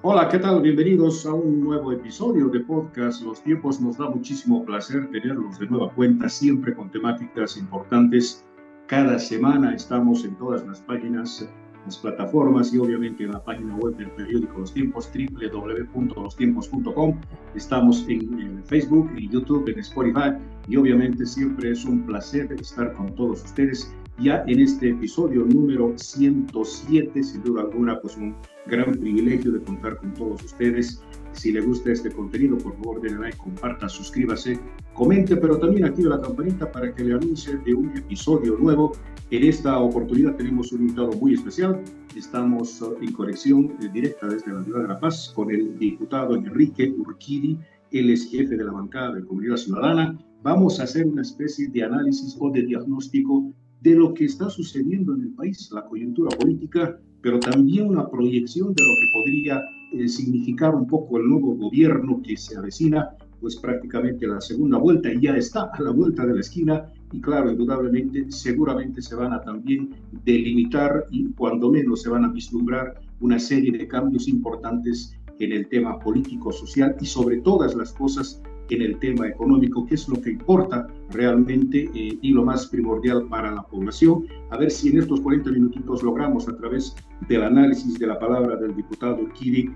Hola, ¿qué tal? Bienvenidos a un nuevo episodio de podcast Los Tiempos. Nos da muchísimo placer tenerlos de nueva cuenta, siempre con temáticas importantes. Cada semana estamos en todas las páginas, las plataformas y obviamente en la página web del periódico Los Tiempos, www.lostiempos.com. Estamos en Facebook, en YouTube, en Spotify y obviamente siempre es un placer estar con todos ustedes. Ya en este episodio número 107, sin duda alguna, pues un gran privilegio de contar con todos ustedes. Si le gusta este contenido, por favor, denle like, comparta, suscríbase, comente, pero también active la campanita para que le anuncie de un episodio nuevo. En esta oportunidad tenemos un invitado muy especial. Estamos en conexión directa desde la ciudad de La Paz con el diputado Enrique Urquidi. Él es jefe de la bancada de Comunidad Ciudadana. Vamos a hacer una especie de análisis o de diagnóstico de lo que está sucediendo en el país, la coyuntura política, pero también una proyección de lo que podría significar un poco el nuevo gobierno que se avecina, pues prácticamente la segunda vuelta y ya está a la vuelta de la esquina. Y claro, indudablemente, seguramente se van a también delimitar y cuando menos se van a vislumbrar una serie de cambios importantes en el tema político, social y sobre todas las cosas en el tema económico, que es lo que importa realmente y lo más primordial para la población. A ver si en estos 40 minutitos logramos, a través del análisis de la palabra del diputado Urquidi,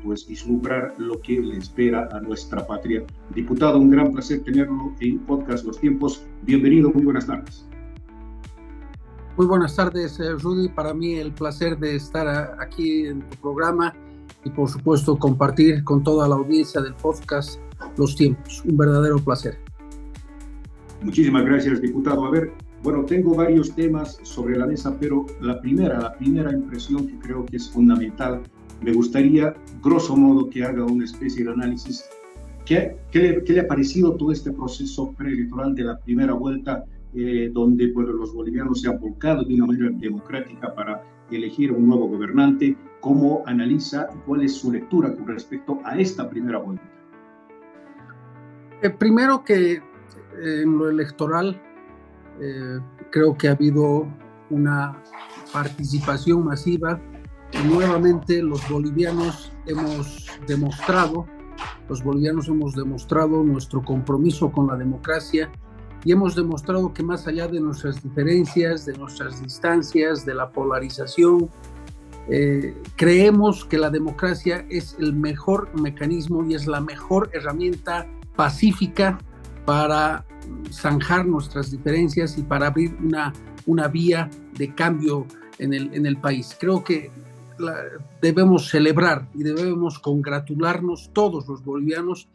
pues vislumbrar lo que le espera a nuestra patria. Diputado, un gran placer tenerlo en Podcast Los Tiempos. Bienvenido, muy buenas tardes. Muy buenas tardes, Rudy. Para mí el placer de estar aquí en tu programa y por supuesto compartir con toda la audiencia del podcast Los Tiempos. Un verdadero placer. Muchísimas gracias, diputado. A ver, bueno, tengo varios temas sobre la mesa, pero la primera impresión que creo que es fundamental, me gustaría, grosso modo, que haga una especie de análisis. ¿Qué le ha parecido todo este proceso preelectoral de la primera vuelta, donde bueno, los bolivianos se han volcado de una manera democrática para elegir un nuevo gobernante? ¿Cómo analiza y cuál es su lectura con respecto a esta primera vuelta? Primero que en lo electoral creo que ha habido una participación masiva y nuevamente los bolivianos hemos demostrado nuestro compromiso con la democracia y hemos demostrado que más allá de nuestras diferencias, de nuestras distancias, de la polarización, creemos que la democracia es el mejor mecanismo y es la mejor herramienta pacífica para zanjar nuestras diferencias y para abrir una vía de cambio en el país. Creo que debemos celebrar y debemos congratularnos todos los bolivianos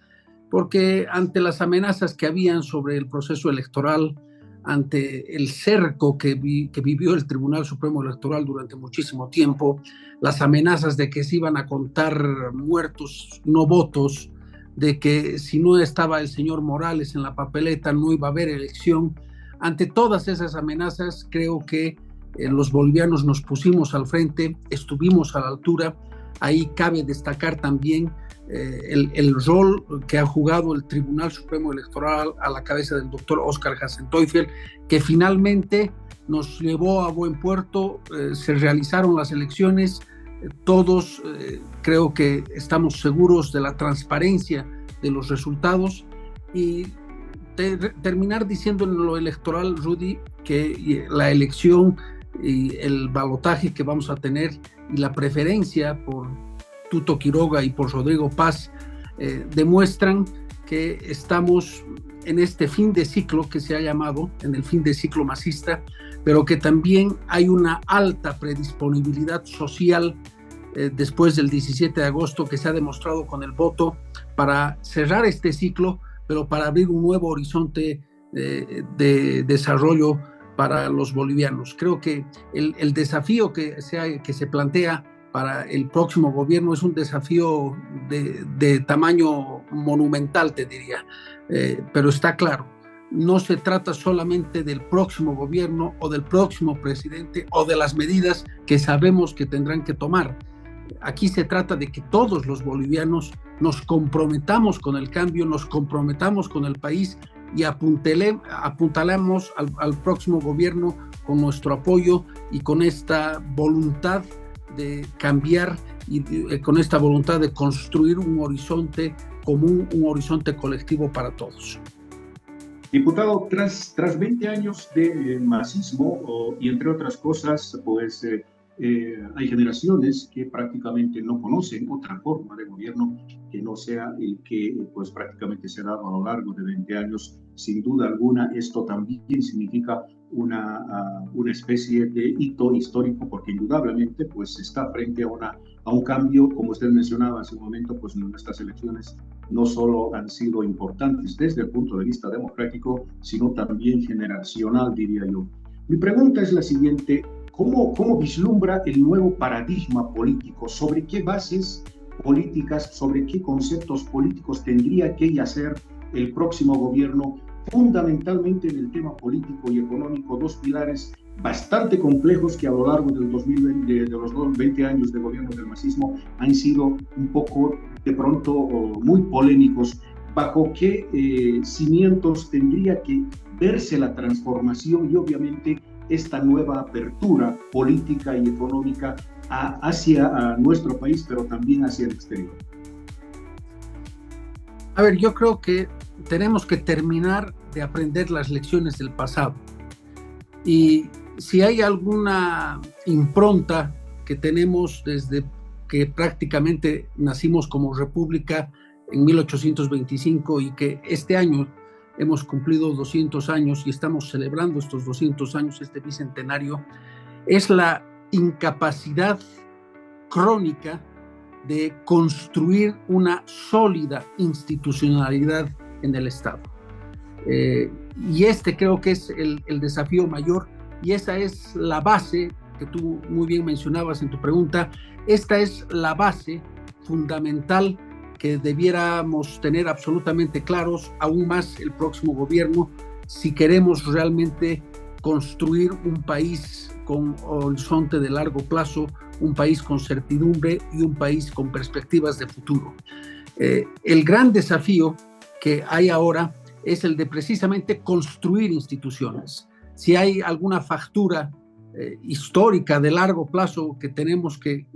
porque ante las amenazas que habían sobre el proceso electoral, ante el cerco que vivió el Tribunal Supremo Electoral durante muchísimo tiempo, las amenazas de que se iban a contar muertos, no votos, de que si no estaba el señor Morales en la papeleta no iba a haber elección. Ante todas esas amenazas, creo que los bolivianos nos pusimos al frente, estuvimos a la altura. Ahí cabe destacar también el rol que ha jugado el Tribunal Supremo Electoral a la cabeza del doctor Oscar Hassenteufel, que finalmente nos llevó a buen puerto. Se realizaron las elecciones. Todos creo que estamos seguros de la transparencia de los resultados y terminar diciendo en lo electoral, Rudy, que la elección y el balotaje que vamos a tener y la preferencia por Tuto Quiroga y por Rodrigo Paz demuestran que estamos en este fin de ciclo que se ha llamado, en el fin de ciclo masista, pero que también hay una alta predisponibilidad social después del 17 de agosto que se ha demostrado con el voto para cerrar este ciclo, pero para abrir un nuevo horizonte de desarrollo para los bolivianos. Creo que el desafío que se plantea para el próximo gobierno es un desafío de tamaño monumental, te diría, pero está claro, no se trata solamente del próximo gobierno o del próximo presidente o de las medidas que sabemos que tendrán que tomar. Aquí se trata de que todos los bolivianos nos comprometamos con el cambio, nos comprometamos con el país y apuntalemos al próximo gobierno con nuestro apoyo y con esta voluntad de cambiar y con esta voluntad de construir un horizonte común, un horizonte colectivo para todos. Diputado, tras 20 años de masismo y entre otras cosas, pues hay generaciones que prácticamente no conocen otra forma de gobierno que no sea el que pues prácticamente se ha dado a lo largo de 20 años. Sin duda alguna, esto también significa una especie de hito histórico, porque indudablemente pues está frente a un cambio, como usted mencionaba hace un momento, pues nuestras elecciones no solo han sido importantes desde el punto de vista democrático, sino también generacional, diría yo. Mi pregunta es la siguiente: ¿cómo vislumbra el nuevo paradigma político? ¿Sobre qué bases políticas, sobre qué conceptos políticos tendría que yacer el próximo gobierno, fundamentalmente en el tema político y económico, dos pilares bastante complejos que a lo largo del 2020, de los 20 años de gobierno del masismo han sido un poco de pronto muy polémicos? ¿Bajo qué cimientos tendría que verse la transformación y obviamente esta nueva apertura política y económica hacia nuestro país, pero también hacia el exterior? A ver, yo creo que tenemos que terminar de aprender las lecciones del pasado. Y si hay alguna impronta que tenemos desde que prácticamente nacimos como república en 1825 y que este año hemos cumplido 200 años y estamos celebrando estos 200 años, este bicentenario, es la incapacidad crónica de construir una sólida institucionalidad en el Estado. Y este creo que es el desafío mayor, y esa es la base que tú muy bien mencionabas en tu pregunta. Esta es la base fundamental que debiéramos tener absolutamente claros, aún más el próximo gobierno, si queremos realmente construir un país con horizonte de largo plazo, un país con certidumbre y un país con perspectivas de futuro. El gran desafío que hay ahora es el de precisamente construir instituciones. Si hay alguna factura histórica de largo plazo que tenemos que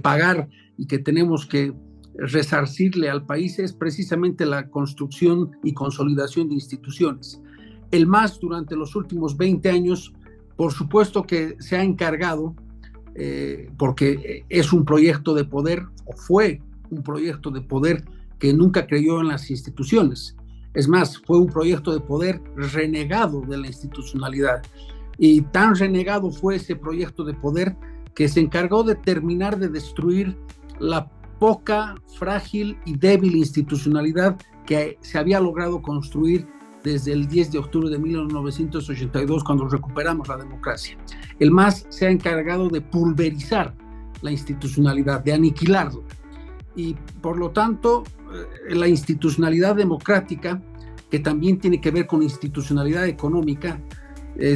pagar y que tenemos que resarcirle al país, es precisamente la construcción y consolidación de instituciones. El MAS durante los últimos 20 años, por supuesto que se ha encargado, porque es un proyecto de poder, o fue un proyecto de poder que nunca creyó en las instituciones. Es más, fue un proyecto de poder renegado de la institucionalidad. Y tan renegado fue ese proyecto de poder que se encargó de terminar de destruir la poca, frágil y débil institucionalidad que se había logrado construir desde el 10 de octubre de 1982, cuando recuperamos la democracia. El MAS se ha encargado de pulverizar la institucionalidad, de aniquilarla. Y por lo tanto, la institucionalidad democrática, que también tiene que ver con institucionalidad económica,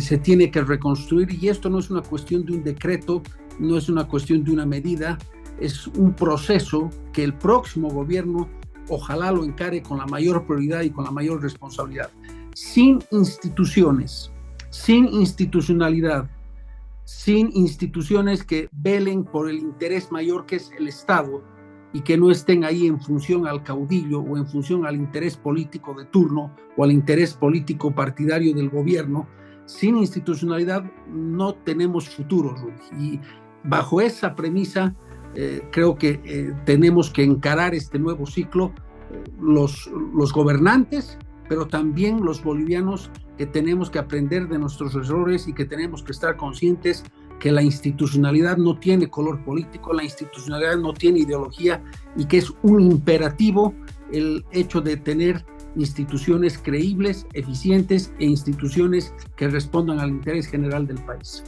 se tiene que reconstruir, y esto no es una cuestión de un decreto, no es una cuestión de una medida, es un proceso que el próximo gobierno ojalá lo encare con la mayor prioridad y con la mayor responsabilidad. Sin instituciones, sin institucionalidad, sin instituciones que velen por el interés mayor que es el Estado y que no estén ahí en función al caudillo o en función al interés político de turno o al interés político partidario del gobierno, sin institucionalidad no tenemos futuro, Rudy. Y bajo esa premisa, creo que tenemos que encarar este nuevo ciclo, los gobernantes, pero también los bolivianos, que tenemos que aprender de nuestros errores y que tenemos que estar conscientes que la institucionalidad no tiene color político, la institucionalidad no tiene ideología, y que es un imperativo el hecho de tener instituciones creíbles, eficientes e instituciones que respondan al interés general del país.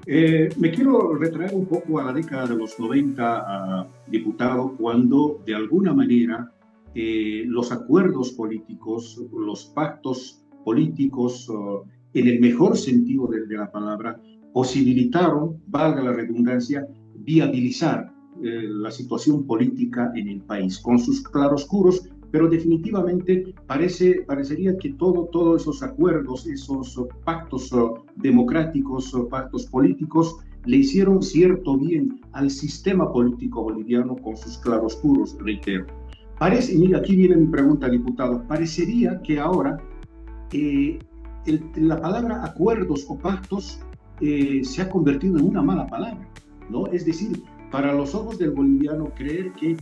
Me quiero retraer un poco a la década de los 90, diputado, cuando de alguna manera los acuerdos políticos, los pactos políticos, en el mejor sentido de la palabra, posibilitaron, valga la redundancia, viabilizar la situación política en el país, con sus claroscuros, pero definitivamente parecería que todos esos acuerdos, esos pactos democráticos, pactos políticos, le hicieron cierto bien al sistema político boliviano con sus claroscuros, reitero. Parece, mira, aquí viene mi pregunta, diputado, parecería que ahora la palabra acuerdos o pactos se ha convertido en una mala palabra, ¿no? Es decir, para los ojos del boliviano creer que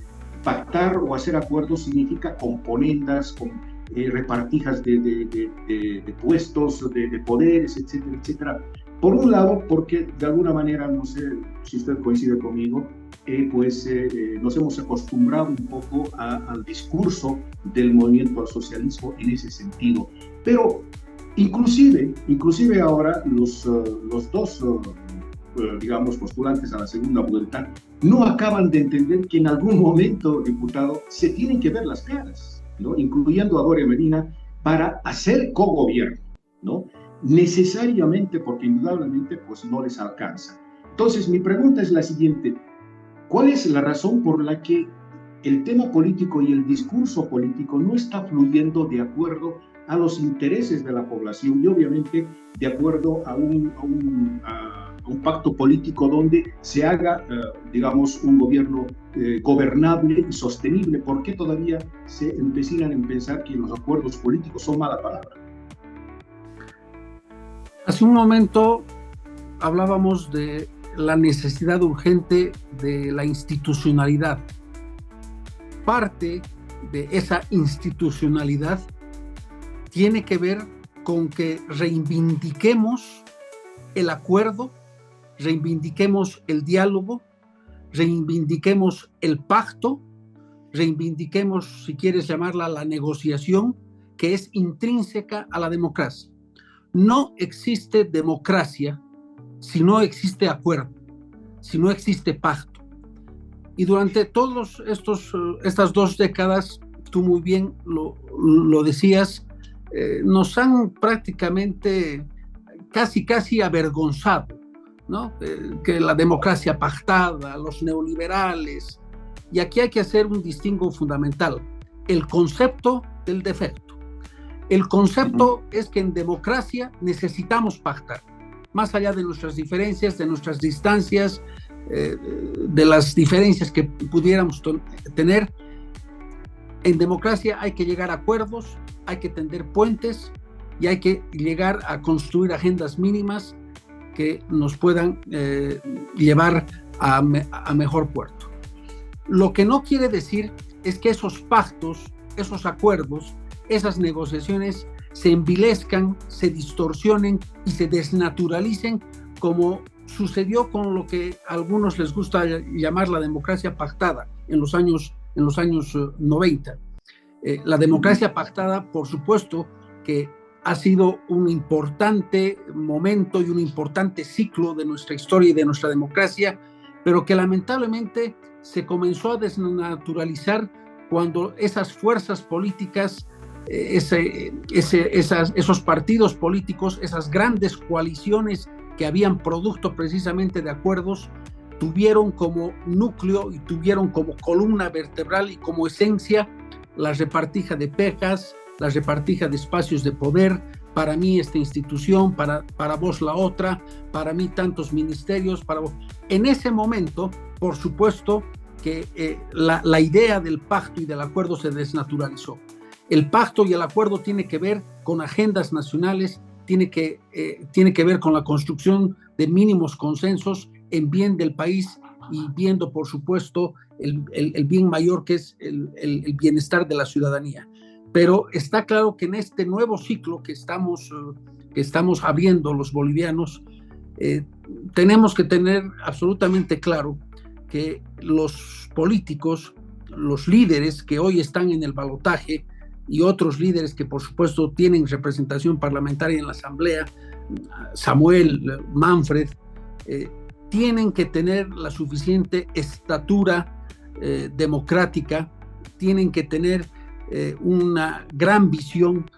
pactar o hacer acuerdos significa componendas, con repartijas de puestos, de poderes, etcétera, etcétera. Por un lado, porque de alguna manera, no sé si usted coincide conmigo, nos hemos acostumbrado un poco al discurso del movimiento al socialismo en ese sentido. Pero inclusive ahora los dos, digamos, postulantes a la segunda vuelta no acaban de entender que en algún momento, diputado, se tienen que ver las caras, ¿no? Incluyendo a Doria Medina, para hacer cogobierno, ¿no? Necesariamente, porque indudablemente pues no les alcanza. Entonces, mi pregunta es la siguiente: ¿cuál es la razón por la que el tema político y el discurso político no está fluyendo de acuerdo a los intereses de la población y obviamente de acuerdo a un pacto político donde se haga, digamos, un gobierno gobernable y sostenible? ¿Por qué todavía se empecinan en pensar que los acuerdos políticos son mala palabra? Hace un momento hablábamos de la necesidad urgente de la institucionalidad. Parte de esa institucionalidad tiene que ver con que reivindiquemos el acuerdo, reivindiquemos el diálogo, reivindiquemos el pacto, reivindiquemos, si quieres llamarla, la negociación, que es intrínseca a la democracia. No existe democracia si no existe acuerdo, si no existe pacto. Y durante todas estas 2 décadas, tú muy bien lo decías, nos han prácticamente casi avergonzado, ¿no? Que la democracia pactada, los neoliberales. Y aquí hay que hacer un distingo fundamental: el concepto del defecto. El concepto es que en democracia necesitamos pactar, más allá de nuestras diferencias, de nuestras distancias, de las diferencias que pudiéramos tener. En democracia hay que llegar a acuerdos, hay que tender puentes y hay que llegar a construir agendas mínimas que nos puedan llevar a mejor puerto. Lo que no quiere decir es que esos pactos, esos acuerdos, esas negociaciones se envilezcan, se distorsionen y se desnaturalicen, como sucedió con lo que a algunos les gusta llamar la democracia pactada en los años 90. La democracia pactada, por supuesto, que ha sido un importante momento y un importante ciclo de nuestra historia y de nuestra democracia, pero que lamentablemente se comenzó a desnaturalizar cuando esas fuerzas políticas, esos partidos políticos, esas grandes coaliciones que habían producto precisamente de acuerdos, tuvieron como núcleo y tuvieron como columna vertebral y como esencia la repartija de pejas, la repartija de espacios de poder. Para mí esta institución, para vos la otra, para mí tantos ministerios, para vos. En ese momento, por supuesto que la idea del pacto y del acuerdo se desnaturalizó. El pacto y el acuerdo tiene que ver con agendas nacionales, tiene que ver con la construcción de mínimos consensos en bien del país y viendo, por supuesto, el bien mayor, que es el bienestar de la ciudadanía. Pero está claro que en este nuevo ciclo que estamos abriendo los bolivianos, tenemos que tener absolutamente claro que los políticos, los líderes que hoy están en el balotaje y otros líderes que por supuesto tienen representación parlamentaria en la Asamblea, Samuel, Manfred, tienen que tener la suficiente estatura democrática, tienen que tener una gran visión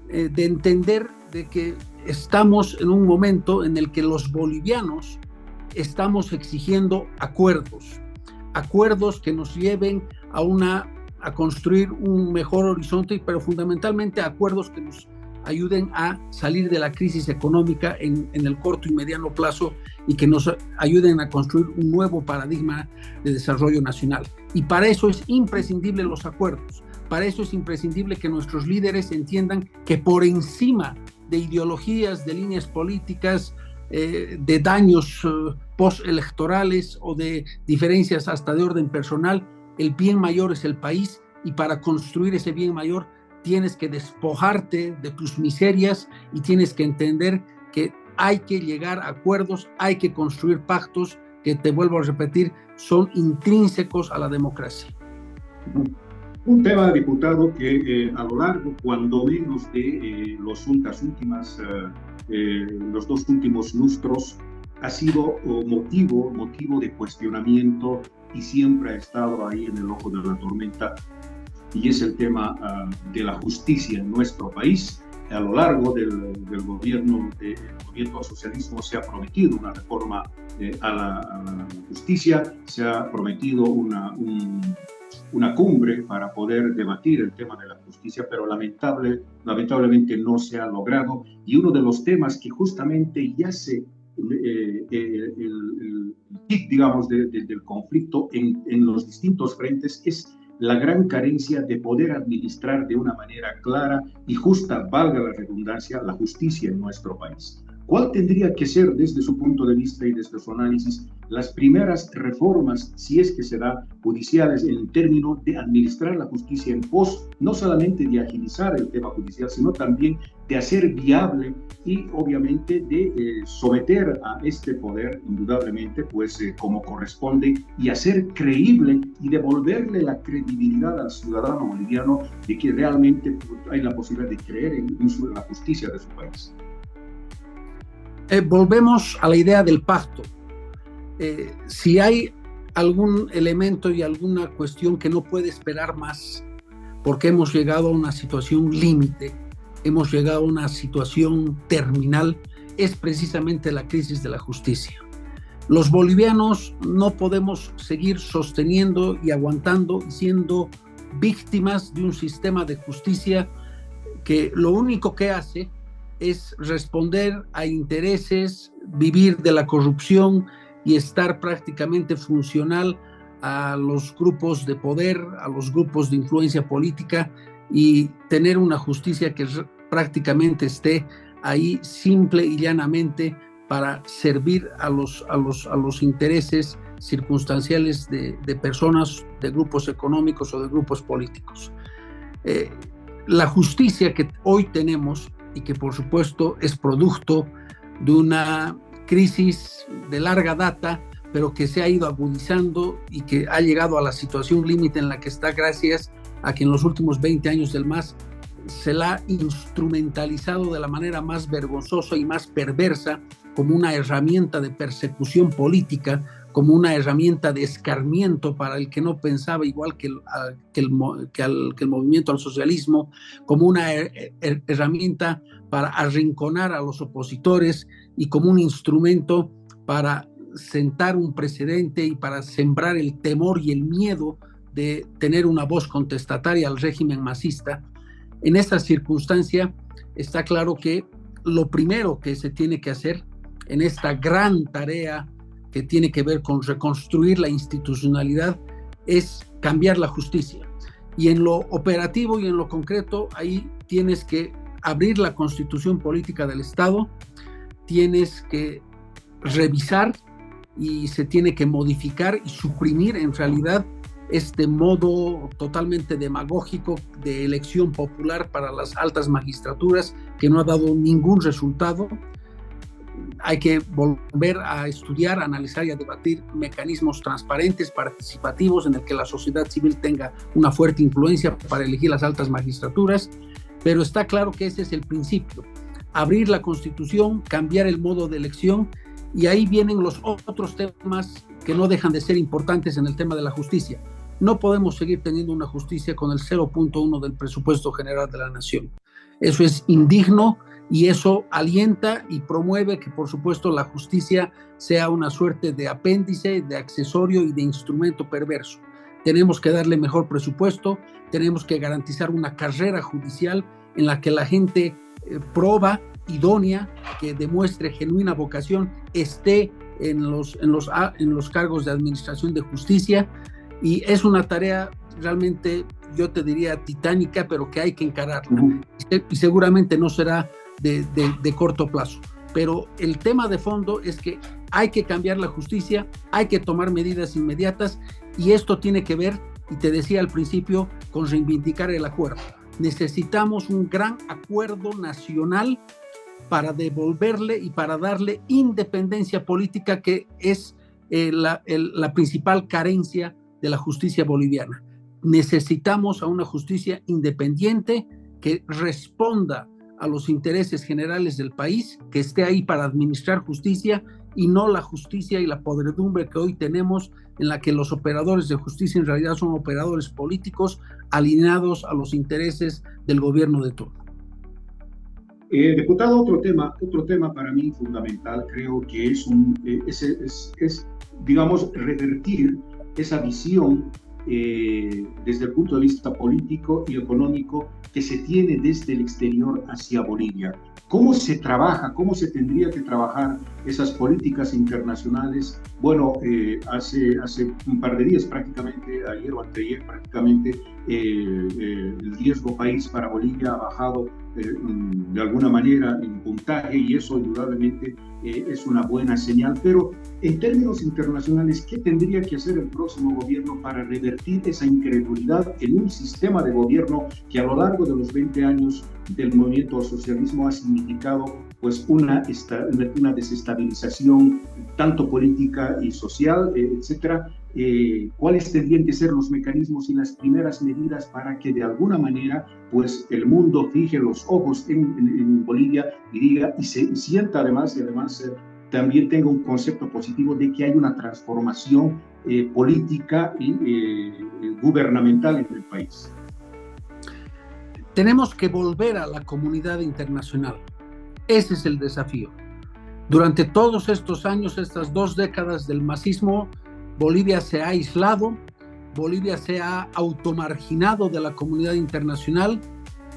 de entender de que estamos en un momento en el que los bolivianos estamos exigiendo acuerdos que nos lleven a construir un mejor horizonte, pero fundamentalmente acuerdos ayuden a salir de la crisis económica en el corto y mediano plazo y que nos ayuden a construir un nuevo paradigma de desarrollo nacional. Y para eso es imprescindible los acuerdos, para eso es imprescindible que nuestros líderes entiendan que por encima de ideologías, de líneas políticas, de daños postelectorales o de diferencias hasta de orden personal, el bien mayor es el país, y para construir ese bien mayor tienes que despojarte de tus miserias y tienes que entender que hay que llegar a acuerdos, hay que construir pactos que, te vuelvo a repetir, son intrínsecos a la democracia. Un tema, diputado, que a lo largo, cuando menos de los dos últimos lustros, ha sido motivo de cuestionamiento y siempre ha estado ahí en el ojo de la tormenta, y es el tema de la justicia en nuestro país. A lo largo del gobierno del movimiento socialismo se ha prometido una reforma a la justicia, se ha prometido una cumbre para poder debatir el tema de la justicia, pero lamentablemente no se ha logrado. Y uno de los temas que justamente yace el pic, digamos, del conflicto en los distintos frentes es la gran carencia de poder administrar de una manera clara y justa, valga la redundancia, la justicia en nuestro país. ¿Cuál tendría que ser, desde su punto de vista y desde su análisis, las primeras reformas, si es que se da, judiciales en términos de administrar la justicia en pos, no solamente de agilizar el tema judicial, sino también de hacer viable y obviamente de someter a este poder, indudablemente, pues como corresponde, y hacer creíble y devolverle la credibilidad al ciudadano boliviano de que realmente hay la posibilidad de creer en la justicia de su país? Volvemos a la idea del pacto. Si hay algún elemento y alguna cuestión que no puede esperar más, porque hemos llegado a una situación límite, hemos llegado a una situación terminal, es precisamente la crisis de la justicia. Los bolivianos no podemos seguir sosteniendo y aguantando y siendo víctimas de un sistema de justicia que lo único que hace es responder a intereses, vivir de la corrupción y estar prácticamente funcional a los grupos de poder, a los grupos de influencia política, y tener una justicia que prácticamente esté ahí simple y llanamente para servir a los intereses circunstanciales de personas, de grupos económicos o de grupos políticos. La justicia que hoy tenemos, y que por supuesto es producto de una crisis de larga data, pero que se ha ido agudizando y que ha llegado a la situación límite en la que está gracias a que en los últimos 20 años del MAS se la ha instrumentalizado de la manera más vergonzosa y más perversa como una herramienta de persecución política, como una herramienta de escarmiento para el que no pensaba igual que el movimiento al socialismo, como una herramienta para arrinconar a los opositores y como un instrumento para sentar un precedente y para sembrar el temor y el miedo de tener una voz contestataria al régimen masista. En esta circunstancia está claro que lo primero que se tiene que hacer en esta gran tarea que tiene que ver con reconstruir la institucionalidad es cambiar la justicia. Y en lo operativo y en lo concreto, ahí tienes que abrir la constitución política del Estado, tienes que revisar y se tiene que modificar y suprimir en realidad este modo totalmente demagógico de elección popular para las altas magistraturas que no ha dado ningún resultado. Hay que volver a estudiar, a analizar y a debatir mecanismos transparentes, participativos, en el que la sociedad civil tenga una fuerte influencia para elegir las altas magistraturas, pero está claro que ese es el principio: abrir la Constitución, cambiar el modo de elección, y ahí vienen los otros temas que no dejan de ser importantes en el tema de la justicia. No podemos seguir teniendo una justicia con el 0.1 del presupuesto general de la nación. Eso es indigno y eso alienta y promueve que, por supuesto, la justicia sea una suerte de apéndice, de accesorio y de instrumento perverso. Tenemos que darle mejor presupuesto, tenemos que garantizar una carrera judicial en la que la gente proba idónea, que demuestre genuina vocación, esté en los cargos de administración de justicia, y es una tarea realmente, yo te diría, titánica, pero que hay que encararla. Y seguramente no será de corto plazo. Pero el tema de fondo es que hay que cambiar la justicia, hay que tomar medidas inmediatas, y esto tiene que ver, y te decía al principio, con reivindicar el acuerdo. Necesitamos un gran acuerdo nacional para devolverle y para darle independencia política, que es la principal carencia de la justicia boliviana. Necesitamos a una justicia independiente que responda a los intereses generales del país, que esté ahí para administrar justicia, y no la justicia y la podredumbre que hoy tenemos, en la que los operadores de justicia en realidad son operadores políticos alineados a los intereses del gobierno de turno. Diputado, otro tema para mí fundamental, creo que es digamos, revertir esa visión desde el punto de vista político y económico que se tiene desde el exterior hacia Bolivia. ¿Cómo se trabaja, cómo se tendría que trabajar esas políticas internacionales? Bueno, hace un par de días, prácticamente ayer o anteayer, prácticamente el riesgo país para Bolivia ha bajado de alguna manera en puntaje, y eso indudablemente es una buena señal. Pero en términos internacionales, ¿qué tendría que hacer el próximo gobierno para revertir esa incredulidad en un sistema de gobierno que a lo largo de los 20 años del movimiento al socialismo ha significado pues una desestabilización tanto política y social, etcétera? ¿Cuáles tendrían que ser los mecanismos y las primeras medidas para que de alguna manera pues el mundo fije los ojos en Bolivia y diga, y se sienta además también tenga un concepto positivo de que hay una transformación política y gubernamental en el país? Tenemos que volver a la comunidad internacional. Ese es el desafío. Durante todos estos años, estas 2 décadas del masismo, Bolivia se ha aislado, Bolivia se ha automarginado de la comunidad internacional,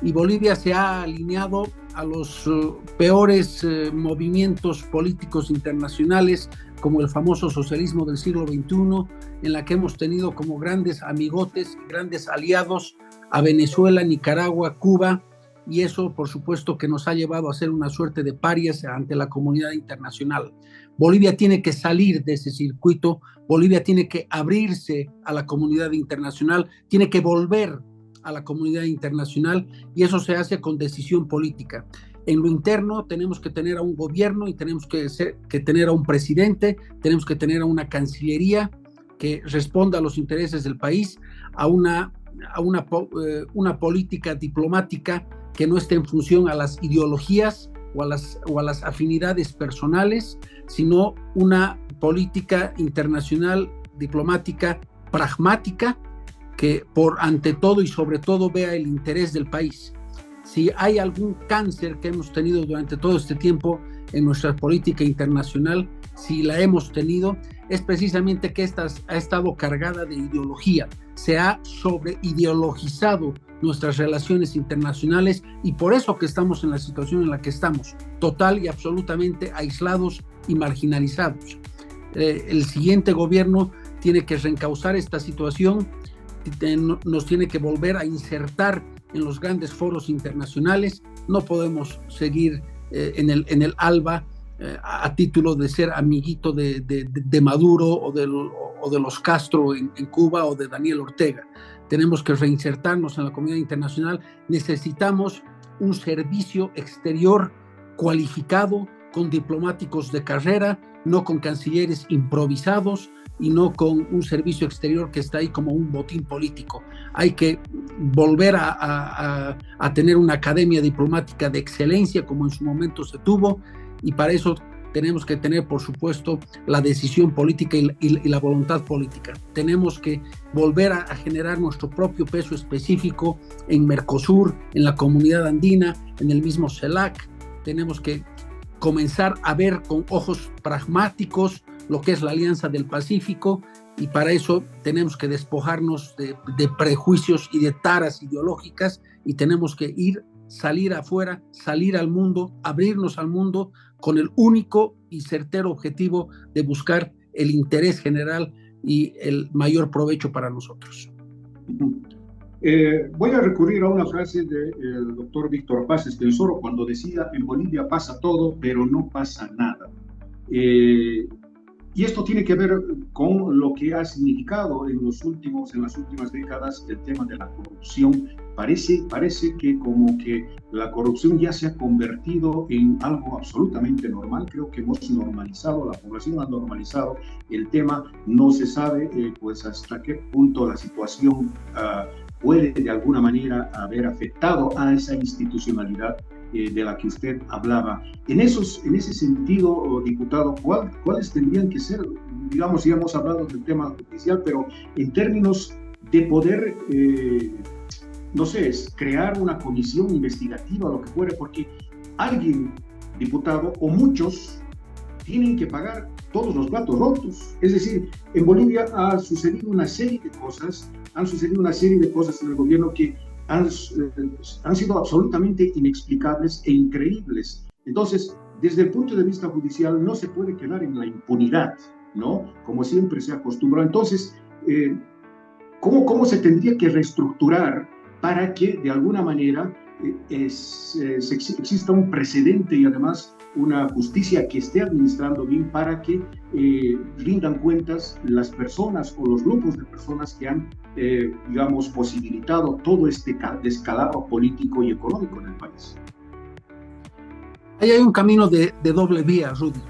y Bolivia se ha alineado a los peores movimientos políticos internacionales, como el famoso socialismo del siglo XXI, en la que hemos tenido como grandes amigotes, grandes aliados a Venezuela, Nicaragua, Cuba, y eso por supuesto que nos ha llevado a ser una suerte de parias ante la comunidad internacional. Bolivia tiene que salir de ese circuito, Bolivia tiene que abrirse a la comunidad internacional, tiene que volver a la comunidad internacional, y eso se hace con decisión política. En lo interno tenemos que tener a un gobierno, y tenemos que tener a un presidente, tenemos que tener a una cancillería que responda a los intereses del país, a una política diplomática que no esté en función a las ideologías o a las afinidades personales, sino una política internacional diplomática pragmática, que por ante todo y sobre todo vea el interés del país. Si hay algún cáncer que hemos tenido durante todo este tiempo en nuestra política internacional, si la hemos tenido, es precisamente que esta ha estado cargada de ideología. Se ha sobreideologizado nuestras relaciones internacionales, y por eso que estamos en la situación en la que estamos, total y absolutamente aislados y marginalizados. El siguiente gobierno tiene que reencauzar esta situación, nos tiene que volver a insertar en los grandes foros internacionales. No podemos seguir en el ALBA a título de ser amiguito de Maduro o de los Castro en Cuba, o de Daniel Ortega. Tenemos que reinsertarnos en la comunidad internacional. Necesitamos un servicio exterior cualificado, con diplomáticos de carrera, no con cancilleres improvisados, y no con un servicio exterior que está ahí como un botín político. Hay que volver a tener una academia diplomática de excelencia, como en su momento se tuvo, y para eso tenemos que tener, por supuesto, la decisión política y la voluntad política. Tenemos que volver a generar nuestro propio peso específico en Mercosur, en la Comunidad Andina, en el mismo CELAC. Tenemos que comenzar a ver con ojos pragmáticos lo que es la Alianza del Pacífico, y para eso tenemos que despojarnos de prejuicios y de taras ideológicas, y tenemos que ir salir afuera, salir al mundo, abrirnos al mundo con el único y certero objetivo de buscar el interés general y el mayor provecho para nosotros. Voy a recurrir a una frase del doctor Víctor Paz Estenssoro cuando decía: en Bolivia pasa todo, pero no pasa nada. Y esto tiene que ver con lo que ha significado en las últimas décadas el tema de la corrupción. Parece que como que la corrupción ya se ha convertido en algo absolutamente normal. Creo que hemos normalizado, la población ha normalizado el tema. No se sabe pues hasta qué punto la situación puede de alguna manera haber afectado a esa institucionalidad de la que usted hablaba. En ese sentido, diputado, ¿cuáles tendrían que ser, digamos, ya hemos hablado del tema judicial, pero en términos de poder, no sé, crear una comisión investigativa, lo que fuere, porque alguien, diputado, o muchos, tienen que pagar todos los platos rotos? Es decir, en Bolivia han sucedido una serie de cosas en el gobierno que han sido absolutamente inexplicables e increíbles. Entonces, desde el punto de vista judicial, no se puede quedar en la impunidad, ¿no? Como siempre se acostumbró. Entonces, ¿cómo se tendría que reestructurar para que, de alguna manera, exista un precedente y además una justicia que esté administrando bien, para que rindan cuentas las personas o los grupos de personas que han, digamos, posibilitado todo este descalabro político y económico en el país? Ahí hay un camino de doble vía, Rudy.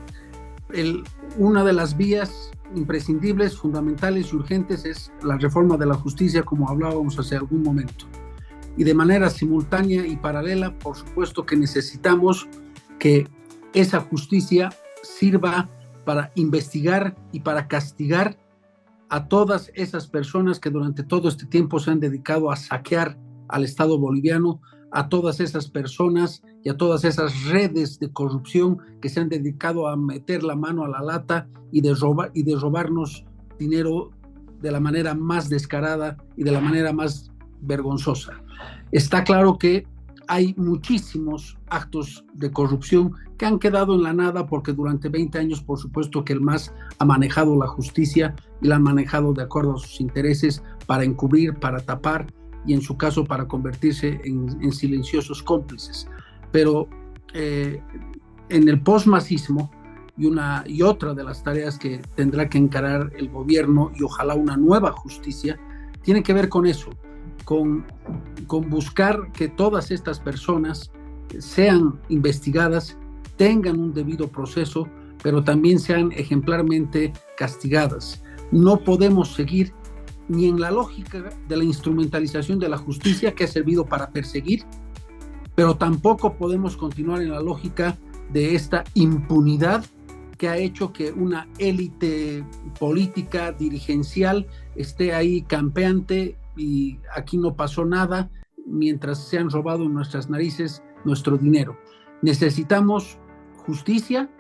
Una de las vías imprescindibles, fundamentales y urgentes es la reforma de la justicia, como hablábamos hace algún momento. Y de manera simultánea y paralela, por supuesto que necesitamos que esa justicia sirva para investigar y para castigar a todas esas personas que durante todo este tiempo se han dedicado a saquear al Estado boliviano, a todas esas personas y a todas esas redes de corrupción que se han dedicado a meter la mano a la lata y de robarnos dinero de la manera más descarada y de la manera más vergonzosa. Está claro que hay muchísimos actos de corrupción que han quedado en la nada, porque durante 20 años, por supuesto, que el MAS ha manejado la justicia y la ha manejado de acuerdo a sus intereses para encubrir, para tapar y, en su caso, para convertirse en silenciosos cómplices. Pero en el posmasismo, y otra de las tareas que tendrá que encarar el gobierno, y ojalá una nueva justicia, tiene que ver con eso, con buscar que todas estas personas sean investigadas, tengan un debido proceso, pero también sean ejemplarmente castigadas. No podemos seguir ni en la lógica de la instrumentalización de la justicia, que ha servido para perseguir, pero tampoco podemos continuar en la lógica de esta impunidad que ha hecho que una élite política, dirigencial, esté ahí campeante y aquí no pasó nada, mientras se han robado en nuestras narices nuestro dinero. Necesitamos justicia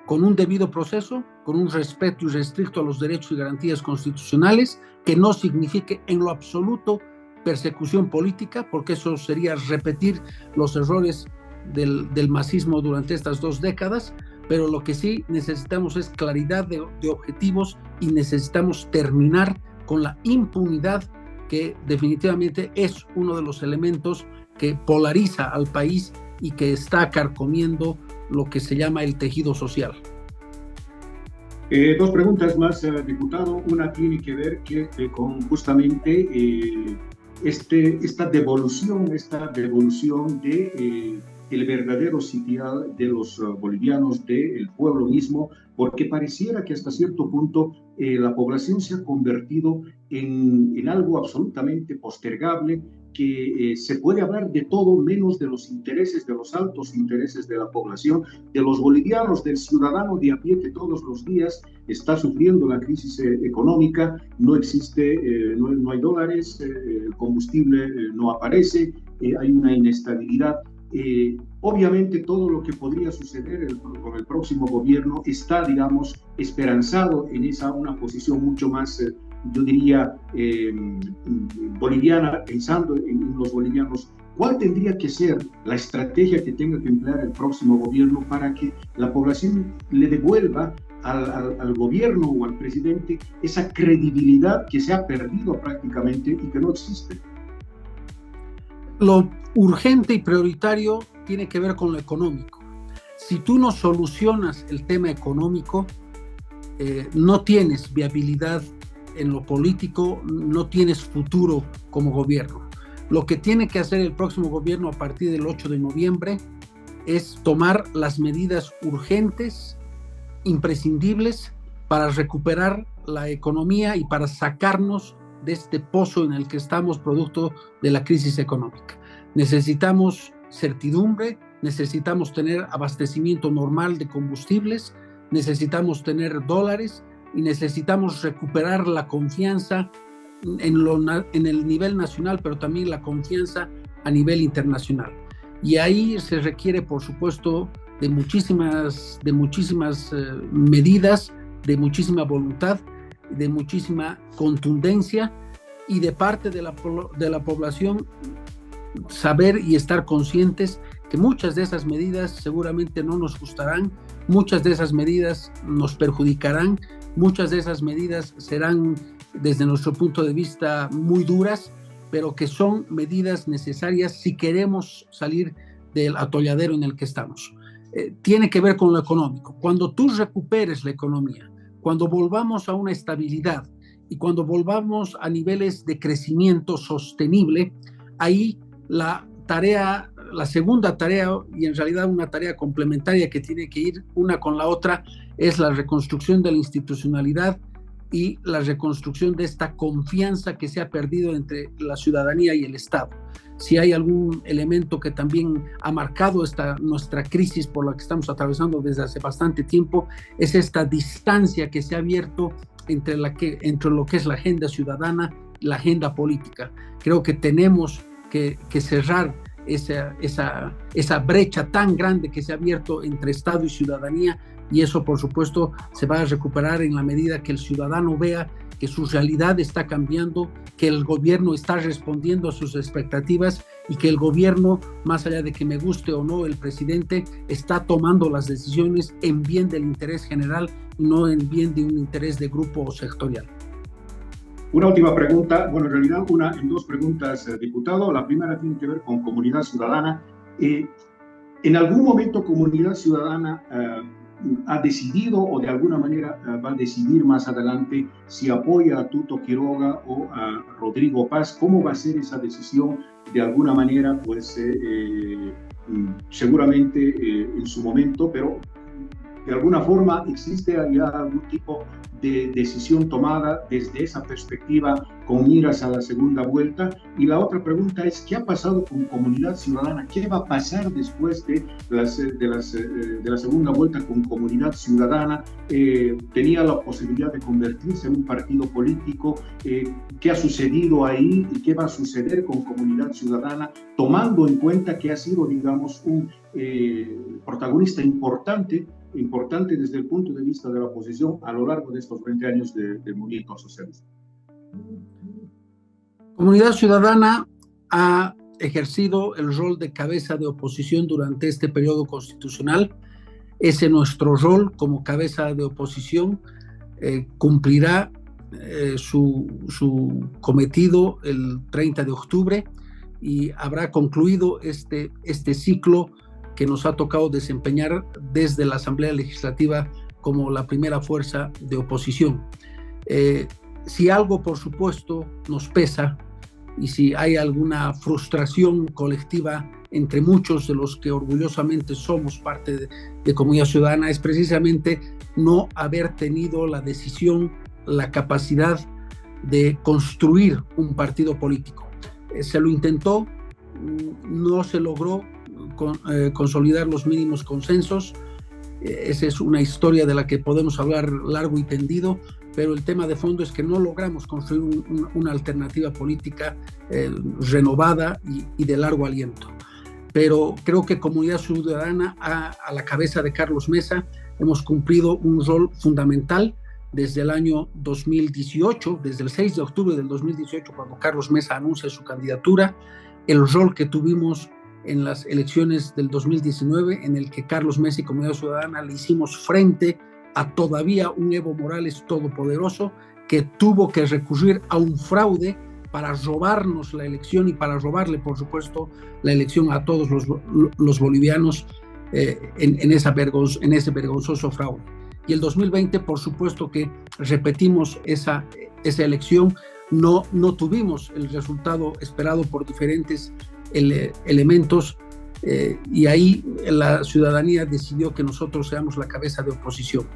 con un debido proceso, con un respeto irrestricto a los derechos y garantías constitucionales, que no signifique en lo absoluto persecución política, porque eso sería repetir los errores del masismo durante estas 2 décadas, pero lo que sí necesitamos es claridad de objetivos, y necesitamos terminar con la impunidad, que definitivamente es uno de los elementos que polariza al país y que está carcomiendo lo que se llama el tejido social. 2 preguntas más, diputado. Una tiene que ver con justamente esta devolución de el verdadero sitial de los bolivianos, del pueblo mismo, porque pareciera que hasta cierto punto la población se ha convertido en algo absolutamente postergable, que se puede hablar de todo menos de los intereses, de los altos intereses de la población, de los bolivianos, del ciudadano de a pie, que todos los días está sufriendo la crisis económica. No existe, no hay dólares, el combustible no aparece, hay una inestabilidad. Obviamente todo lo que podría suceder con el próximo gobierno está, digamos, esperanzado en una posición mucho más, yo diría, boliviana, pensando en los bolivianos ¿cuál tendría que ser la estrategia que tenga que emplear el próximo gobierno para que la población le devuelva al gobierno o al presidente esa credibilidad que se ha perdido prácticamente y que no existe? Lo urgente y prioritario tiene que ver con lo económico. Si tú no solucionas el tema económico, no tienes viabilidad en lo político, no tienes futuro como gobierno. Lo que tiene que hacer el próximo gobierno a partir del 8 de noviembre es tomar las medidas urgentes, imprescindibles para recuperar la economía y para sacarnos de este pozo en el que estamos producto de la crisis económica. Necesitamos certidumbre, necesitamos tener abastecimiento normal de combustibles, necesitamos tener dólares y necesitamos recuperar la confianza en el nivel nacional, pero también la confianza a nivel internacional. Y ahí se requiere, por supuesto, de muchísimas medidas, de muchísima voluntad, de muchísima contundencia y de parte de la población saber y estar conscientes que muchas de esas medidas seguramente no nos gustarán, muchas de esas medidas nos perjudicarán, muchas de esas medidas serán desde nuestro punto de vista muy duras, pero que son medidas necesarias si queremos salir del atolladero en el que estamos. Tiene que ver con lo económico. Cuando tú recuperes la economía, cuando volvamos a una estabilidad y cuando volvamos a niveles de crecimiento sostenible, ahí la segunda tarea, y en realidad una tarea complementaria que tiene que ir una con la otra, es la reconstrucción de la institucionalidad y la reconstrucción de esta confianza que se ha perdido entre la ciudadanía y el Estado. Si hay algún elemento que también ha marcado nuestra crisis por la que estamos atravesando desde hace bastante tiempo, es esta distancia que se ha abierto entre lo que es la agenda ciudadana y la agenda política. Creo que tenemos que cerrar esa brecha tan grande que se ha abierto entre Estado y ciudadanía, y eso por supuesto se va a recuperar en la medida que el ciudadano vea que su realidad está cambiando, que el gobierno está respondiendo a sus expectativas y que el gobierno, más allá de que me guste o no el presidente, está tomando las decisiones en bien del interés general y no en bien de un interés de grupo o sectorial. Una última pregunta, bueno, en realidad en dos preguntas, diputado. La primera tiene que ver con comunidad ciudadana. ¿En algún momento comunidad ciudadana ha decidido o de alguna manera va a decidir más adelante si apoya a Tuto Quiroga o a Rodrigo Paz? ¿Cómo va a ser esa decisión? De alguna manera, pues seguramente en su momento, pero de alguna forma existe ya algún tipo de decisión tomada desde esa perspectiva con miras a la segunda vuelta. Y la otra pregunta es, ¿qué ha pasado con Comunidad Ciudadana? ¿Qué va a pasar después de la segunda vuelta con Comunidad Ciudadana? Tenía la posibilidad de convertirse en un partido político. ¿Qué ha sucedido ahí y qué va a suceder con Comunidad Ciudadana, tomando en cuenta que ha sido, digamos, un protagonista importante desde el punto de vista de la oposición a lo largo de estos 20 años del movimiento socialista? Comunidad Ciudadana ha ejercido el rol de cabeza de oposición durante este periodo constitucional. Ese nuestro rol como cabeza de oposición cumplirá su cometido el 30 de octubre y habrá concluido este ciclo que nos ha tocado desempeñar desde la Asamblea Legislativa como la primera fuerza de oposición. Si algo, por supuesto, nos pesa y si hay alguna frustración colectiva entre muchos de los que orgullosamente somos parte de Comunidad Ciudadana, es precisamente no haber tenido la decisión, la capacidad de construir un partido político. Se lo intentó, no se logró consolidar los mínimos consensos. Esa es una historia de la que podemos hablar largo y tendido, pero el tema de fondo es que no logramos construir una alternativa política renovada y de largo aliento. Pero creo que Comunidad Ciudadana, a la cabeza de Carlos Mesa, hemos cumplido un rol fundamental desde el año 2018, desde el 6 de octubre del 2018, cuando Carlos Mesa anuncia su candidatura. el rol que tuvimos en las elecciones del 2019, en el que Carlos Mesa y Comunidad Ciudadana le hicimos frente a todavía un Evo Morales todopoderoso que tuvo que recurrir a un fraude para robarnos la elección y para robarle, por supuesto, la elección a todos los bolivianos en ese vergonzoso fraude. Y el 2020, por supuesto que repetimos esa elección, no tuvimos el resultado esperado por diferentes elementos, y ahí la ciudadanía decidió que nosotros seamos la cabeza de oposición.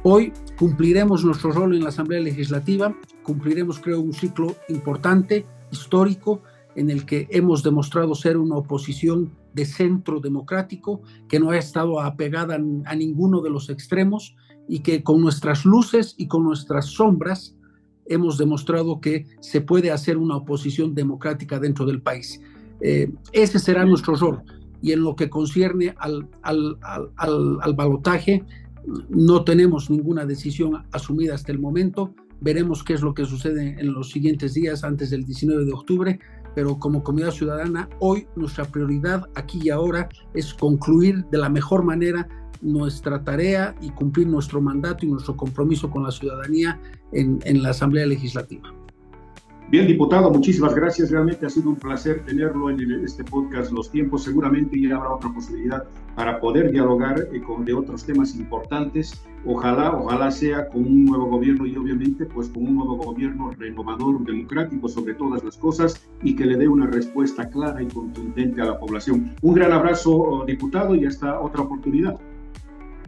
Hoy cumpliremos nuestro rol en la Asamblea Legislativa, cumpliremos, creo, un ciclo importante, histórico, en el que hemos demostrado ser una oposición de centro democrático, que no ha estado apegada a ninguno de los extremos y que con nuestras luces y con nuestras sombras hemos demostrado que se puede hacer una oposición democrática dentro del país. Ese será nuestro rol. Y en lo que concierne al balotaje, no tenemos ninguna decisión asumida hasta el momento. Veremos qué es lo que sucede en los siguientes días antes del 19 de octubre, pero como Comunidad Ciudadana, hoy nuestra prioridad aquí y ahora es concluir de la mejor manera nuestra tarea y cumplir nuestro mandato y nuestro compromiso con la ciudadanía en la Asamblea Legislativa. Bien, diputado, muchísimas gracias. Realmente ha sido un placer tenerlo en este podcast Los Tiempos. Seguramente ya habrá otra posibilidad para poder dialogar de otros temas importantes. Ojalá sea con un nuevo gobierno y obviamente pues con un nuevo gobierno renovador, democrático sobre todas las cosas y que le dé una respuesta clara y contundente a la población. Un gran abrazo, diputado, y hasta otra oportunidad.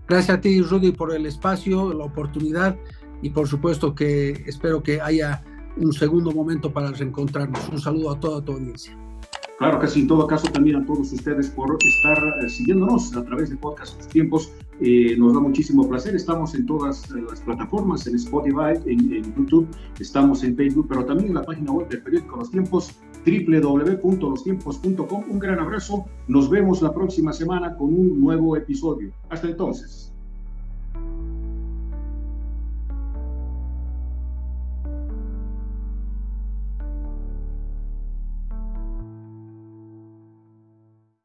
Gracias a ti, Rudy, por el espacio, la oportunidad, y por supuesto que espero que haya un segundo momento para reencontrarnos. Un saludo a toda tu audiencia. Claro que sí, en todo caso también a todos ustedes por estar siguiéndonos a través de Podcast Los Tiempos. Nos da muchísimo placer. Estamos en todas las plataformas, en Spotify, en YouTube, estamos en Facebook, pero también en la página web del periódico Los Tiempos, www.lostiempos.com. Un gran abrazo. Nos vemos la próxima semana con un nuevo episodio. Hasta entonces.